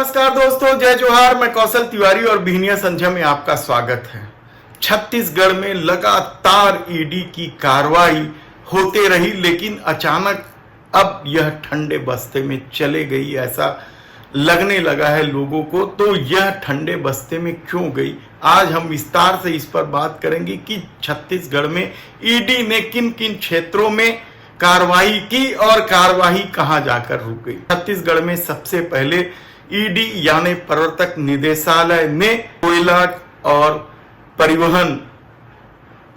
नमस्कार दोस्तों, जय जोहार। मैं कौशल तिवारी और बिहनिया संध्या में आपका स्वागत है। छत्तीसगढ़ में लगातार ईडी की कार्रवाई होते रही, लेकिन अचानक अब यह ठंडे बस्ते में चले गई, ऐसा लगने लगा है लोगों को। तो यह ठंडे बस्ते में क्यों गई, आज हम विस्तार से इस पर बात करेंगे कि छत्तीसगढ़ में ईडी ने किन किन क्षेत्रों में कार्रवाई की और कार्रवाई कहां जाकर रुक गई। छत्तीसगढ़ में सबसे पहले ईडी यानी प्रवर्तन निदेशालय ने कोयला और परिवहन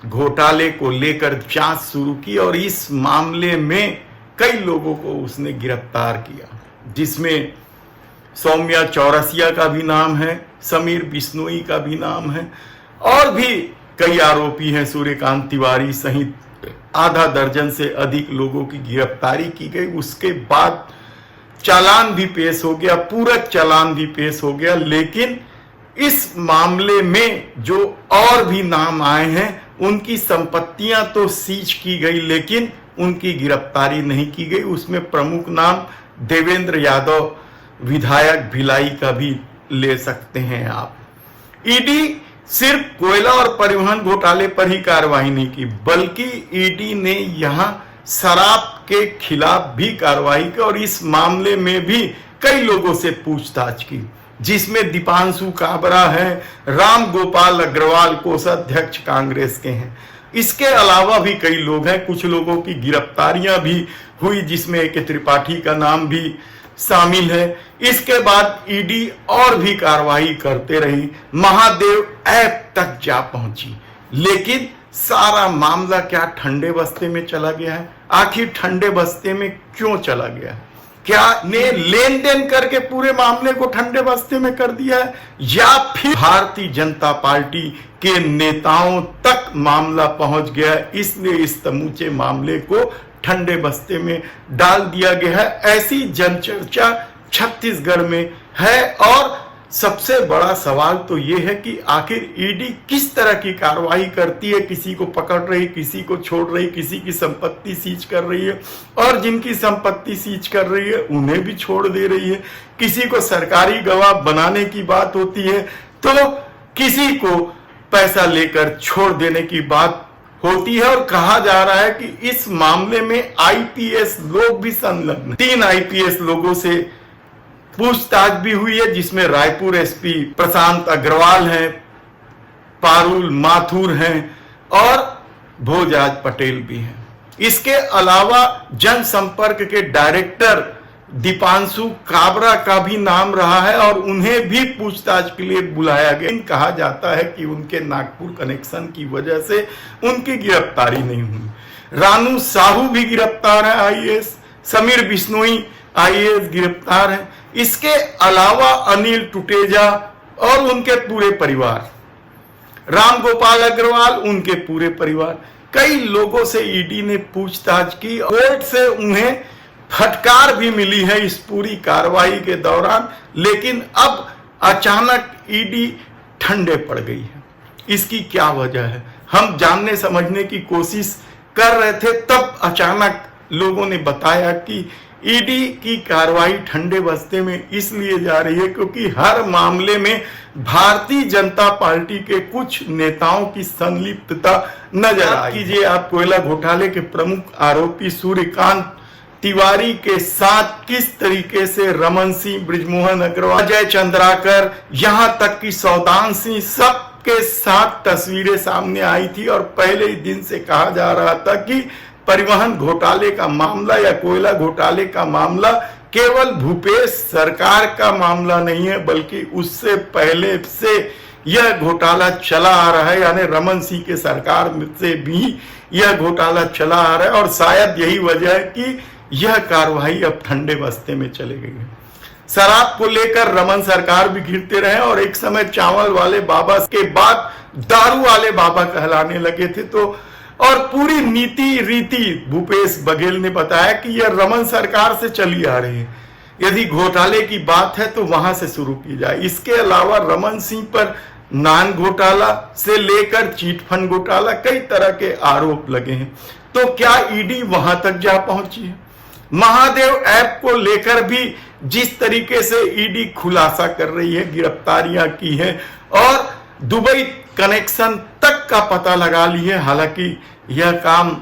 घोटाले को लेकर जांच शुरू की और इस मामले में कई लोगों को उसने गिरफ्तार किया, जिसमें सौम्या चौरसिया का भी नाम है, समीर बिश्नोई का भी नाम है और भी कई आरोपी हैं। सूर्यकांत तिवारी सहित आधा दर्जन से अधिक लोगों की गिरफ्तारी की गई। उसके बाद चालान भी पेश हो गया, पूरक चालान भी पेश हो गया, लेकिन इस मामले में जो और भी नाम आए हैं उनकी संपत्तियां तो सीज की गई, लेकिन उनकी गिरफ्तारी नहीं की गई। उसमें प्रमुख नाम देवेंद्र यादव विधायक भिलाई का भी ले सकते हैं आप। ईडी सिर्फ कोयला और परिवहन घोटाले पर ही कार्रवाई नहीं की, बल्कि ईडी ने यहां शराब के खिलाफ भी कार्रवाई की और इस मामले में भी कई लोगों से पूछताछ की, जिसमें दीपांशु काबरा है, राम गोपाल अग्रवाल कोषाध्यक्ष कांग्रेस के हैं। इसके अलावा भी कई लोग हैं, कुछ लोगों की गिरफ्तारियां भी हुई, जिसमें एक त्रिपाठी का नाम भी शामिल है। इसके बाद ईडी और भी कार्रवाई करते रही, महादेव ऐप तक जा पहुंची, लेकिन सारा मामला क्या ठंडे बस्ते में चला गया है? आखिर ठंडे बस्ते में क्यों चला गया है? क्या ने लेन देन करके पूरे मामले को ठंडे बस्ते में कर दिया है, या फिर भारतीय जनता पार्टी के नेताओं तक मामला पहुंच गया है, इसलिए इस समूचे मामले को ठंडे बस्ते में डाल दिया गया है? ऐसी जनचर्चा छत्तीसगढ़ में है और सबसे बड़ा सवाल तो यह है कि आखिर ईडी किस तरह की कार्रवाई करती है। किसी को पकड़ रही, किसी को छोड़ रही, किसी की संपत्ति सीज कर रही है और जिनकी संपत्ति सीज कर रही है उन्हें भी छोड़ दे रही है। किसी को सरकारी गवाह बनाने की बात होती है तो किसी को पैसा लेकर छोड़ देने की बात होती है। और कहा जा रहा है कि इस मामले में आईपीएस लोग भी संलग्न, 3 आईपीएस लोगों से पूछताछ भी हुई है, जिसमें रायपुर एसपी प्रशांत अग्रवाल हैं, पारुल माथुर हैं और भोजराज पटेल भी हैं। इसके अलावा जनसंपर्क के डायरेक्टर दीपांशु काबरा का भी नाम रहा है और उन्हें भी पूछताछ के लिए बुलाया गया। कहा जाता है कि उनके नागपुर कनेक्शन की वजह से उनकी गिरफ्तारी नहीं हुई। रानू साहू भी गिरफ्तार है, आईएएस। समीर बिश्नोई आईएएस गिरफ्तार है। इसके अलावा अनिल टुटेजा और उनके पूरे परिवार, राम गोपाल अग्रवाल, उनके पूरे परिवार, कई लोगों से ईडी ने पूछताछ की। कोर्ट से उन्हें फटकार भी मिली है इस पूरी कार्रवाई के दौरान, लेकिन अब अचानक ईडी ठंडे पड़ गई है। इसकी क्या वजह है हम जानने समझने की कोशिश कर रहे थे, तब अचानक लोगों ने बताया कि ईडी की कार्रवाई ठंडे बस्ते में इसलिए जा रही है क्योंकि हर मामले में भारतीय जनता पार्टी के कुछ नेताओं की संलिप्तता नजर आई। कीजिए आप कोयला घोटाले के प्रमुख आरोपी सूर्यकांत तिवारी के साथ किस तरीके से रमन सिंह, बृजमोहन अग्रवाल, अजय चंद्राकर, यहां तक कि सौदान सिंह, सबके साथ तस्वीरें सामने आई थी। और पहले ही दिन से कहा जा रहा था कि परिवहन घोटाले का मामला या कोयला घोटाले का मामला केवल भूपेश सरकार का मामला नहीं है, बल्कि उससे पहले से यह घोटाला चला आ रहा है, यानी रमन सिंह के सरकार से भी यह घोटाला चला आ रहा है। और शायद यही वजह है कि यह कार्रवाई अब ठंडे बस्ते में चले गई है। शराब को लेकर रमन सरकार भी घिरते रहे और एक समय चावल वाले बाबा के बाद दारू वाले बाबा कहलाने लगे थे। तो और पूरी नीति रीति भूपेश बघेल ने बताया कि यह रमन सरकार से चली आ रही है। यदि घोटाले की बात है तो वहां से शुरू की जाए। इसके अलावा रमन सिंह पर नान घोटाला से लेकर चीट फंड घोटाला, कई तरह के आरोप लगे हैं। तो क्या ईडी वहां तक जा पहुंची है? महादेव ऐप को लेकर भी जिस तरीके से ईडी खुलासा कर रही है, गिरफ्तारियां की है और दुबई कनेक्शन तक का पता लगा ली है। हालांकि यह काम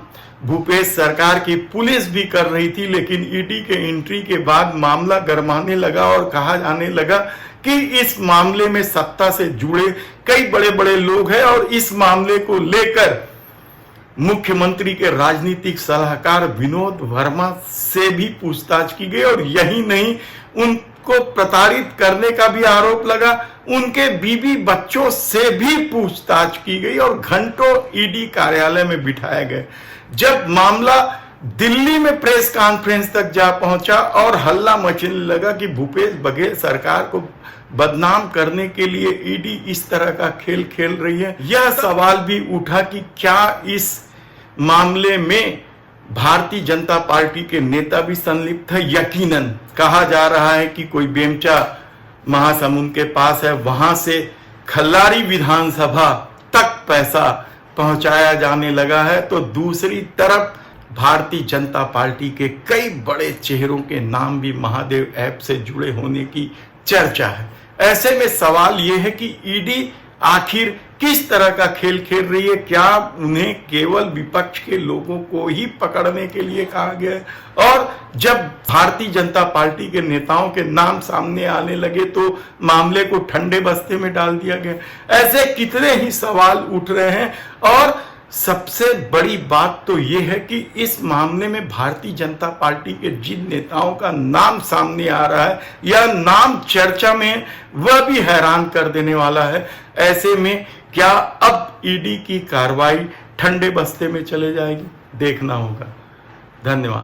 भूपेश सरकार की पुलिस भी कर रही थी, लेकिन ईडी के एंट्री के बाद मामला गरमाने लगा और कहा जाने लगा कि इस मामले में सत्ता से जुड़े कई बड़े बड़े लोग हैं और इस मामले को लेकर मुख्यमंत्री के राजनीतिक सलाहकार विनोद वर्मा से भी पूछताछ की गई और यही नहीं, उनको प्रताड़ित करने का भी आरोप लगा। उनके बीवी बच्चों से भी पूछताछ की गई और घंटों ईडी कार्यालय में बिठाया गया। जब मामला दिल्ली में प्रेस कॉन्फ्रेंस तक जा पहुंचा और हल्ला मचने लगा कि भूपेश बघेल सरकार को बदनाम करने के लिए ईडी इस तरह का खेल खेल रही है, यह सवाल भी उठा कि क्या इस मामले में भारतीय जनता पार्टी के नेता भी संलिप्त है। यकीनन कहा जा रहा है कि कोई बेमचा महासमुंद के पास है, वहां से खल्लारी विधानसभा तक पैसा पहुंचाया जाने लगा है। तो दूसरी तरफ भारतीय जनता पार्टी के कई बड़े चेहरों के नाम भी महादेव ऐप से जुड़े होने की चर्चा है। ऐसे में सवाल यह है कि ईडी आखिर किस तरह का खेल खेल रही है। क्या उन्हें केवल विपक्ष के लोगों को ही पकड़ने के लिए कहा गया है, और जब भारतीय जनता पार्टी के नेताओं के नाम सामने आने लगे तो मामले को ठंडे बस्ते में डाल दिया गया। ऐसे कितने ही सवाल उठ रहे हैं और सबसे बड़ी बात तो यह है कि इस मामले में भारतीय जनता पार्टी के जिन नेताओं का नाम सामने आ रहा है या नाम चर्चा में, वह भी हैरान कर देने वाला है। ऐसे में क्या अब ईडी की कार्रवाई ठंडे बस्ते में चले जाएगी, देखना होगा। धन्यवाद।